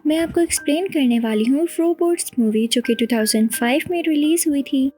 मैं आपको एक्सप्लेन करने वाली हूँ रोबोट्स मूवी जो कि 2005 में रिलीज हुई थी।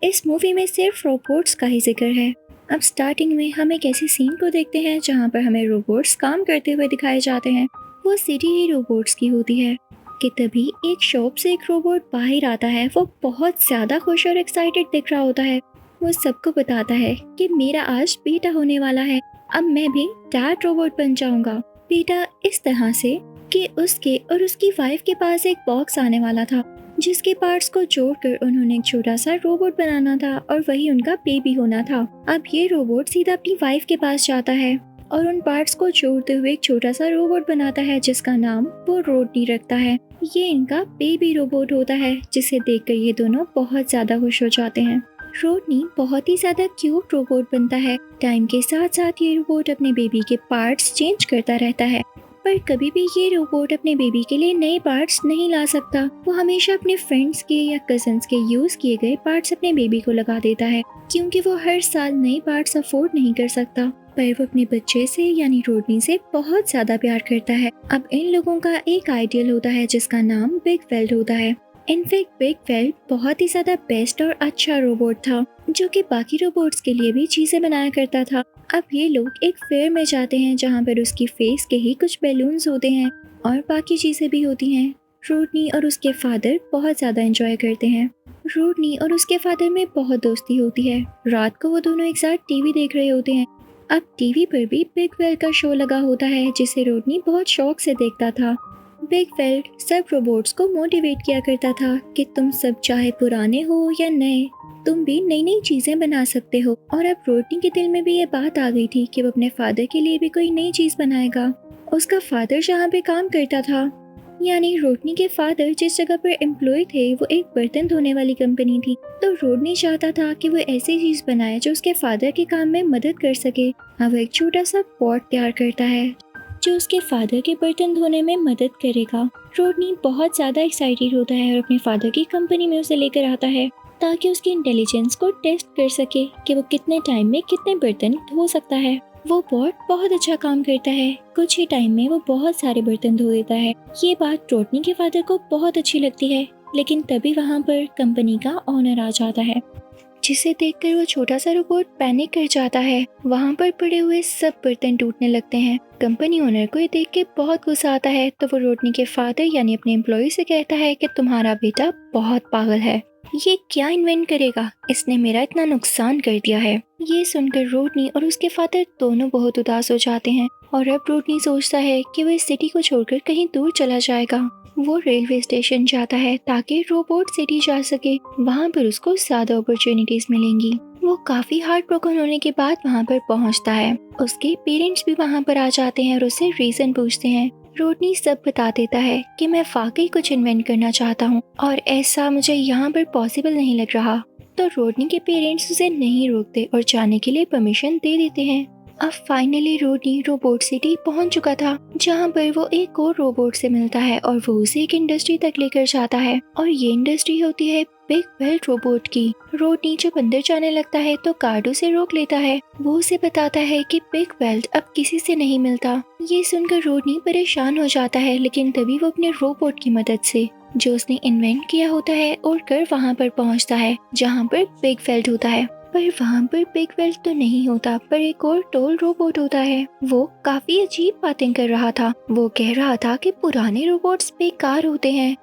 इस मूवी में सिर्फ रोबोट्स का ही जिक्र है। अब स्टार्टिंग में हम एक ऐसी सीन को देखते हैं जहाँ पर हमें रोबोट्स काम करते हुए दिखाए जाते हैं। वो सिटी ही रोबोट्स की होती है कि तभी एक शॉप से एक रोबोट बाहर आता है। वो बहुत ज़्यादा खुश और एक्साइटेड दिख रहा होता है। वो सबको बताता है कि मेरा आज बेटा होने वाला है, अब मैं भी डैड रोबोट बन जाऊंगा। बेटा इस तरह से कि उसके और उसकी वाइफ के पास एक बॉक्स आने वाला था जिसके पार्ट्स को जोड़कर उन्होंने एक छोटा सा रोबोट बनाना था और वही उनका बेबी होना था। अब ये रोबोट सीधा अपनी वाइफ के पास जाता है और उन पार्ट्स को जोड़ते हुए एक छोटा सा रोबोट बनाता है जिसका नाम वो रोडनी रखता है। ये इनका बेबी रोबोट होता है जिसे देखकर ये दोनों बहुत ज्यादा खुश हो जाते हैं। रोडनी बहुत ही ज्यादा क्यूट रोबोट बनता है। टाइम के साथ साथ ये रोबोट अपने बेबी के पार्ट्स चेंज करता रहता है, पर कभी भी ये रोबोट अपने बेबी के लिए नए पार्ट्स नहीं ला सकता। वो हमेशा अपने फ्रेंड्स के या कजन्स के यूज किए गए पार्ट्स अपने बेबी को लगा देता है क्योंकि वो हर साल नए पार्ट्स अफोर्ड नहीं कर सकता। पर वो अपने बच्चे से यानी रोडनी से बहुत ज्यादा प्यार करता है। अब इन लोगों का एक आइडियल होता है जिसका नाम बिग वेल्ड होता है। इनफैक्ट बिग वेल्ड बहुत ही ज्यादा बेस्ट और अच्छा रोबोट था जो कि बाकी रोबोट्स के लिए भी चीजें बनाया करता था। अब ये लोग एक फेयर में जाते हैं जहाँ पर उसकी फेस के ही कुछ बैलून्स होते हैं और बाकी चीजें भी होती हैं। रोडनी और उसके फादर बहुत ज्यादा एंजॉय करते हैं। रोडनी और उसके फादर में बहुत दोस्ती होती है। रात को वो दोनों एक साथ टीवी देख रहे होते हैं। अब टीवी पर भी बिग वेल्ड का शो लगा होता है जिसे रोडनी बहुत शौक से देखता था। बिग वेल्ड सब रोबोट्स को मोटिवेट किया करता था कि तुम सब चाहे पुराने हो या नए, तुम भी नई नई चीजें बना सकते हो। और अब रोडनी के दिल में भी ये बात आ गई थी कि वो अपने फादर के लिए भी कोई नई चीज बनाएगा। उसका फादर जहाँ पे काम करता था यानी रोडनी के फादर जिस जगह पर एम्प्लॉय थे वो एक बर्तन धोने वाली कंपनी थी, तो रोडनी चाहता था कि वो ऐसी चीज बनाए जो उसके फादर के काम में मदद कर सके। अब एक छोटा सा पॉट तैयार करता है जो उसके फादर के बर्तन धोने में मदद करेगा। रोडनी बहुत ज्यादा एक्साइटेड होता है और अपने फादर की कंपनी में उसे लेकर आता है ताकि उसकी इंटेलिजेंस को टेस्ट कर सके कि वो कितने टाइम में कितने बर्तन धो सकता है। वो पॉट बहुत अच्छा काम करता है। कुछ ही टाइम में वो बहुत सारे बर्तन धो देता है। ये बात रोडनी के फादर को बहुत अच्छी लगती है, लेकिन तभी वहाँ पर कंपनी का ओनर आ जाता है जिसे देखकर वो छोटा सा रोबोट पैनिक कर जाता है। वहाँ पर पड़े हुए सब बर्तन टूटने लगते हैं। कंपनी ओनर को ये देख के बहुत गुस्सा आता है, तो वो रोडनी के फादर यानी अपने एम्प्लॉय से कहता है कि तुम्हारा बेटा बहुत पागल है, ये क्या इन्वेंट करेगा, इसने मेरा इतना नुकसान कर दिया है। ये सुनकर रोडनी और उसके फादर दोनों बहुत उदास हो जाते हैं और अब रोडनी सोचता है कि वो इस सिटी को छोड़कर कहीं दूर चला जाएगा। वो रेलवे स्टेशन जाता है ताकि रोबोट सिटी जा सके। वहाँ पर उसको ज्यादा अपॉर्चुनिटीज मिलेंगी। वो काफी हार्ट ब्रोकन होने के बाद वहाँ पर पहुँचता है। उसके पेरेंट्स भी वहाँ पर आ जाते हैं और उससे रीजन पूछते हैं। रोडनी सब बता देता है कि मैं वाकई कुछ इन्वेंट करना चाहता हूँ और ऐसा मुझे यहाँ पर पॉसिबल नहीं लग रहा। तो रोडनी के पेरेंट्स उसे नहीं रोकते और जाने के लिए परमिशन दे देते हैं। अब फाइनली रोडनी रोबोट सिटी पहुंच चुका था जहां पर वो एक और रोबोट से मिलता है और वो उसे एक इंडस्ट्री तक लेकर जाता है और ये इंडस्ट्री होती है बिग वेल्ड रोबोट की। रोडनी जब अंदर जाने लगता है तो गार्ड उसे रोक लेता है। वो उसे बताता है कि बिग वेल्ड अब किसी से नहीं मिलता। ये सुनकर रोडनी परेशान हो जाता है, लेकिन तभी वो अपने रोबोट की मदद से जो उसने इन्वेंट किया होता है उड़कर वहाँ पर पहुँचता है जहाँ पर बिग वेल्ड होता है। पर वहाँ पर बिग वेल्ड तो नहीं होता, पर एक और टोल रोबोट होता है। वो काफी अजीब बातें कर रहा था। वो कह रहा था कि पुराने रोबोट्स बेकार होते हैं।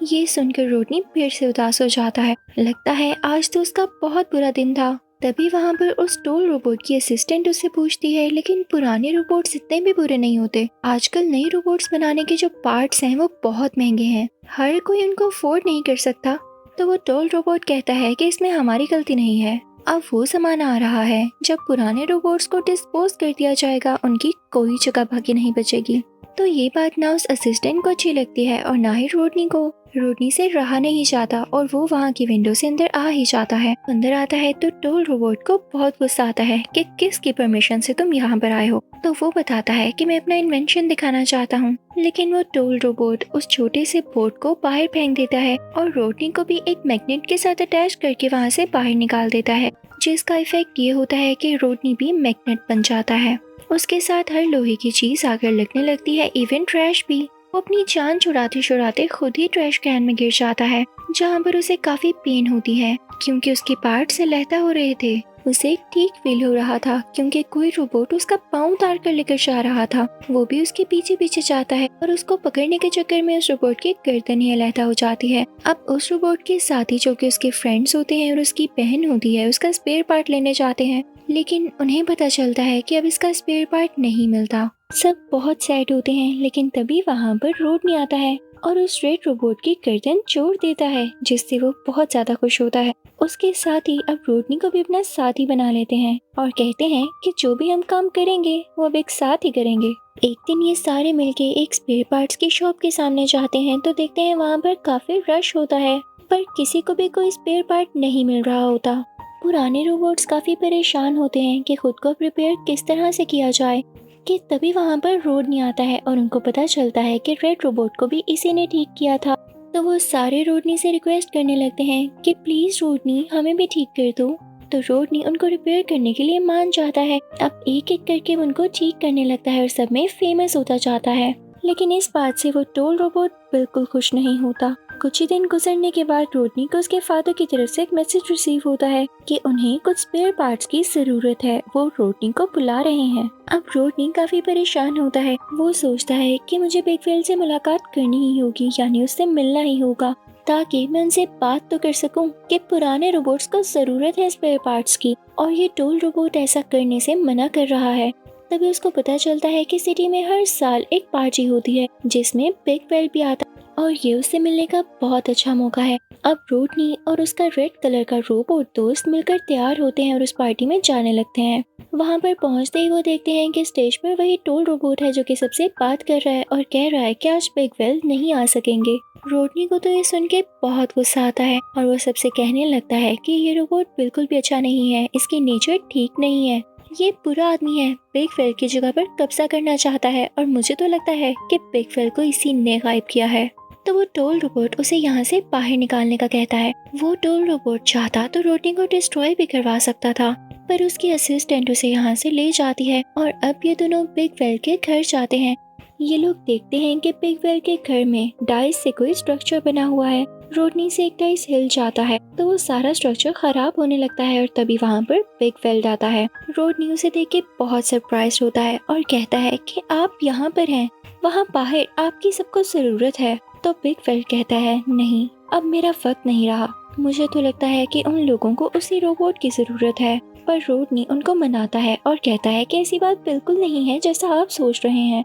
ये सुनकर रोडनी फिर से उदास हो जाता है। लगता है आज तो उसका बहुत बुरा दिन था। तभी वहाँ पर उस टोल रोबोट की असिस्टेंट उससे पूछती है, लेकिन पुराने रोबोट्स इतने भी बुरे नहीं होते। आजकल नए रोबोट्स बनाने के जो पार्ट्स हैं वो बहुत महंगे हैं, हर कोई उनको अफोर्ड नहीं कर सकता। तो वो टोल रोबोट कहता है कि इसमें हमारी गलती नहीं है। अब वो ज़माना आ रहा है जब पुराने रोबोट्स को डिस्पोज कर दिया जाएगा, उनकी कोई जगह बाकी नहीं बचेगी। तो ये बात ना उस असिस्टेंट को अच्छी लगती है और ना ही रोडनी को। रोडनी से रहा नहीं जाता और वो वहाँ की विंडो से अंदर आ ही जाता है। अंदर आता है तो टोल रोबोट को बहुत गुस्सा आता है कि किसकी परमिशन से तुम यहाँ पर आए हो। तो वो बताता है कि मैं अपना इन्वेंशन दिखाना चाहता हूँ, लेकिन वो टोल रोबोट उस छोटे से बोट को बाहर फेंक देता है और रोडनी को भी एक मैग्नेट के साथ अटैच करके वहाँ से बाहर निकाल देता है, जिसका इफेक्ट ये होता है कि रोडनी भी मैग्नेट बन जाता है। उसके साथ हर लोहे की चीज आकर लगने लगती है, इवन ट्रैश भी। वो अपनी जान छुड़ाते छुड़ाते खुद ही ट्रैश कैन में गिर जाता है, जहाँ पर उसे काफी पेन होती है क्योंकि उसके पार्ट से लहता हो रहे थे। उसे ठीक फील हो रहा था क्योंकि कोई रोबोट उसका पाँव उतार कर लेकर जा रहा था। वो भी उसके पीछे पीछे जाता है और उसको पकड़ने के चक्कर में उस रोबोट की गर्दन ही लहता हो जाती है। अब उस रोबोट के साथी जो कि उसके फ्रेंड्स होते हैं और उसकी बहन होती है, उसका स्पेयर पार्ट लेने जाते हैं, लेकिन उन्हें पता चलता है कि अब इसका स्पेयर पार्ट नहीं मिलता। सब बहुत सैड होते हैं, लेकिन तभी वहाँ पर रोडनी आता है और उस रेड रोबोट की गर्दन जोड़ देता है, जिससे वो बहुत ज्यादा खुश होता है। उसके साथ ही अब रोडनी को भी अपना साथी बना लेते हैं और कहते हैं कि जो भी हम काम करेंगे वो अब एक साथ ही करेंगे। एक दिन ये सारे मिलके एक स्पेयर पार्ट्स की शॉप के सामने जाते हैं तो देखते हैं वहाँ पर काफी रश होता है, पर किसी को भी कोई स्पेयर पार्ट नहीं मिल रहा होता। पुराने रोबोट्स काफी परेशान होते हैं कि खुद को प्रिपेयर किस तरह से किया जाए कि तभी वहाँ पर रोडनी आता है और उनको पता चलता है कि रेड रोबोट को भी इसी ने ठीक किया था। तो वो सारे रोडनी से रिक्वेस्ट करने लगते हैं कि प्लीज रोडनी हमें भी ठीक कर दो। तो रोडनी उनको रिपेयर करने के लिए मान जाता है। अब एक एक करके वो उनको ठीक करने लगता है और सब में फेमस होता जाता है। लेकिन इस बात से वो टोल रोबोट बिल्कुल खुश नहीं होता। कुछ ही दिन गुजरने के बाद रोडनी को उसके फादर की तरफ से एक मैसेज रिसीव होता है कि उन्हें कुछ स्पेयर पार्ट्स की जरूरत है, वो रोडनी को बुला रहे हैं। अब रोडनी काफी परेशान होता है। वो सोचता है कि मुझे बिगवेल से मुलाकात करनी ही होगी, यानी उससे मिलना ही होगा, ताकि मैं उनसे बात तो कर सकूं कि पुराने रोबोट्स को जरूरत है स्पेयर पार्ट्स की और ये टोल रोबोट ऐसा करने से मना कर रहा है। तभी उसको पता चलता है कि सिटी में हर साल एक पार्टी होती है जिसमें बिगवेल भी आता है और ये उससे मिलने का बहुत अच्छा मौका है। अब रोडनी और उसका रेड कलर का रोबोट दोस्त मिलकर तैयार होते हैं और उस पार्टी में जाने लगते हैं। वहाँ पर पहुँचते ही वो देखते हैं कि स्टेज पर वही टोल रोबोट है जो कि सबसे बात कर रहा है और कह रहा है कि आज बिगवेल नहीं आ सकेंगे। रोडनी को तो ये सुन के बहुत गुस्सा आता है और वो सबसे कहने लगता है कि ये रोबोट बिल्कुल भी अच्छा नहीं है, इसकी नेचर ठीक नहीं है, ये बुरा आदमी है, बिगवेल की जगह पर कब्जा करना चाहता है और मुझे तो लगता है कि बिगवेल को इसी ने गायब किया है। तो वो टोल रोबोट उसे यहाँ से बाहर निकालने का कहता है। वो टोल रोबोट चाहता तो रोडनी को डिस्ट्रॉय भी करवा सकता था, पर उसकी असिस्टेंट उसे यहाँ से ले जाती है और अब ये दोनों बिगवेल के घर जाते हैं। ये लोग देखते हैं कि बिगवेल के घर में डाइस से कोई स्ट्रक्चर बना हुआ है। रोडनी से एक डाइस हिल जाता है तो वो सारा स्ट्रक्चर खराब होने लगता है और तभी वहाँ पर बिगवेल आता है। रोडनी उसे देख के बहुत सरप्राइज होता है और कहता है कि आप यहाँ पर हैं, वहाँ बाहर आपकी सबको जरूरत है। तो बिगवेल कहता है नहीं, अब मेरा वक्त नहीं रहा, मुझे तो लगता है कि उन लोगों को उसी रोबोट की जरूरत है। पर रोडनी उनको मनाता है और कहता है कि ऐसी बात बिल्कुल नहीं है जैसा आप सोच रहे हैं।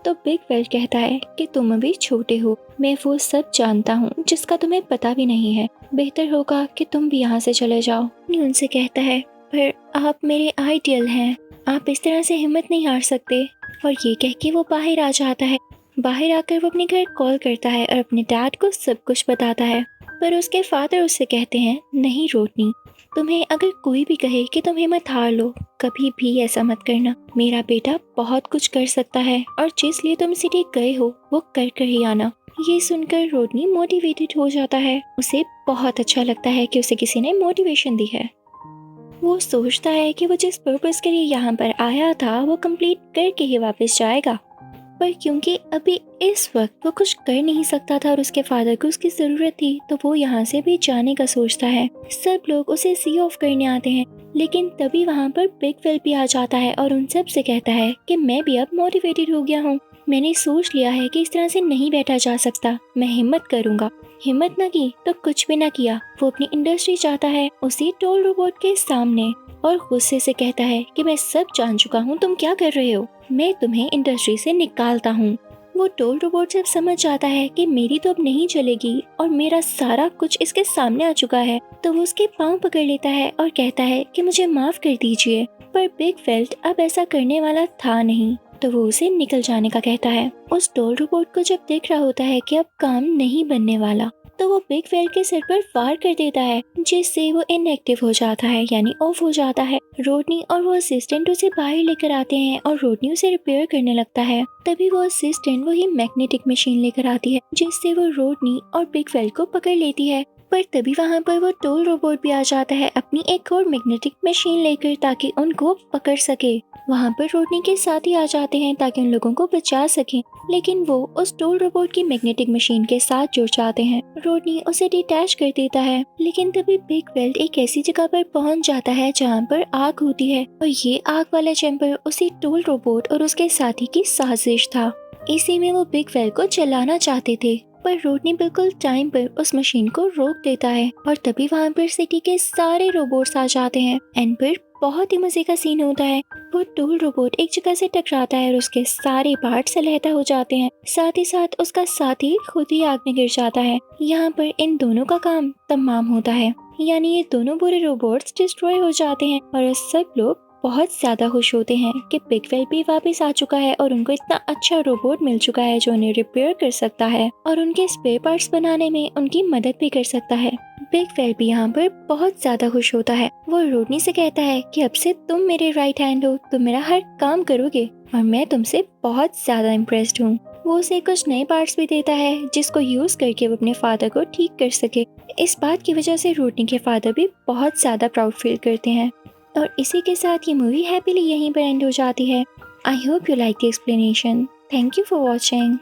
तो बिगवेल कहता है कि तुम अभी छोटे हो, मैं वो सब जानता हूँ जिसका तुम्हें पता भी नहीं है, बेहतर होगा कि तुम भी यहाँ से चले जाओ। उनसे कहता है पर आप मेरे आइडियल हैं, आप इस तरह से हिम्मत नहीं हार सकते। और ये कह के वो बाहर आ जाता है। बाहर आकर वो अपने घर कॉल करता है और अपने डैड को सब कुछ बताता है। पर उसके फादर उससे कहते हैं नहीं रोडनी, तुम्हें अगर कोई भी कहे कि तुम हिम्मत हार लो, कभी भी ऐसा मत करना, मेरा बेटा बहुत कुछ कर सकता है और जिस लिए तुम सिटी गए हो वो कर कर ही आना। ये सुनकर रोडनी मोटिवेटेड हो जाता है। उसे बहुत अच्छा लगता है कि उसे किसी ने मोटिवेशन दी है। वो सोचता है कि वो जिस पर्पस के लिए यहाँ पर आया था वो कंप्लीट करके ही वापस जाएगा, पर क्योंकि अभी इस वक्त वो कुछ कर नहीं सकता था और उसके फादर को उसकी जरूरत थी, तो वो यहाँ से भी जाने का सोचता है। सब लोग उसे सी ऑफ करने आते हैं, लेकिन तभी वहाँ पर बिगवेल भी आ जाता है और उन सब से कहता है कि मैं भी अब मोटिवेटेड हो गया हूँ, मैंने सोच लिया है कि इस तरह से नहीं बैठा जा सकता, मैं हिम्मत करूंगा। हिम्मत न की तो कुछ भी न किया। वो अपनी इंडस्ट्री चाहता है उसी टोल रोबोट के सामने और गुस्से से कहता है कि मैं सब जान चुका हूँ, तुम क्या कर रहे हो, मैं तुम्हें इंडस्ट्री से निकालता हूँ। वो टोल रोबोट जब समझ जाता है कि मेरी तो अब नहीं चलेगी और मेरा सारा कुछ इसके सामने आ चुका है, तो वो उसके पाँव पकड़ लेता है और कहता है कि मुझे माफ कर दीजिए। पर बिगवेल अब ऐसा करने वाला था नहीं, तो वो उसे निकल जाने का कहता है। उस टोल रोबोट को जब देख रहा होता है कि अब काम नहीं बनने वाला, तो वो बिगवेल के सिर पर वार कर देता है, जिससे वो इनएक्टिव हो जाता है, यानी ऑफ हो जाता है। रोडनी और वो असिस्टेंट उसे बाहर लेकर आते हैं और रोडनी उसे रिपेयर करने लगता है। तभी वो असिस्टेंट वही मैग्नेटिक मशीन लेकर आती है, जिससे वो रोडनी और बिगवेल को पकड़ लेती है पर तभी वहाँ पर वो टोल रोबोट भी आ जाता है अपनी एक और मैग्नेटिक मशीन लेकर ताकि उनको पकड़ सके। वहाँ पर रोडनी के साथ ही आ जाते हैं ताकि उन लोगों को बचा सकें, लेकिन वो उस टोल रोबोट की मैग्नेटिक मशीन के साथ जुड़ जाते हैं। रोडनी उसे डिटैच कर देता है, लेकिन तभी बिग वेल्ट एक ऐसी जगह पर पहुंच जाता है जहाँ पर आग होती है और ये आग वाला चैम्बर उसी टोल रोबोट और उसके साथी की साजिश था। इसी में वो बिग वेल को जलाना चाहते थे, पर रोडनी बिल्कुल टाइम पर उस मशीन को रोक देता है और तभी वहाँ पर सिटी के सारे रोबोट्स आ जाते हैं। एंड फिर बहुत ही मजे का सीन होता है। वो टूल रोबोट एक जगह से टकराता है और उसके सारे पार्ट्स अलहदा हो जाते हैं। साथ ही साथ उसका साथी खुद ही आग में गिर जाता है। यहाँ पर इन दोनों का काम तमाम होता है, यानी ये दोनों बुरे रोबोट्स डिस्ट्रॉय हो जाते हैं और सब लोग बहुत ज्यादा खुश होते हैं कि बिग वेल भी वापस आ चुका है और उनको इतना अच्छा रोबोट मिल चुका है जो उन्हें रिपेयर कर सकता है और उनके स्पेयर पार्ट्स बनाने में उनकी मदद भी कर सकता है। बिग वेल भी यहाँ पर बहुत ज्यादा खुश होता है। वो रोडनी से कहता है कि अब से तुम मेरे राइट हैंड हो, तुम मेरा हर काम करोगे और मैं तुमसे बहुत ज्यादा इम्प्रेस्ड हूँ। वो उसे कुछ नए पार्ट्स भी देता है जिसको यूज करके वो अपने फादर को ठीक कर सके। इस बात की वजह से रोडनी के फादर भी बहुत ज्यादा प्राउड फील करते हैं। और इसी के साथ ये मूवी हैप्पीली यहीं पर एंड हो जाती है। I hope you like the explanation. Thank you for watching.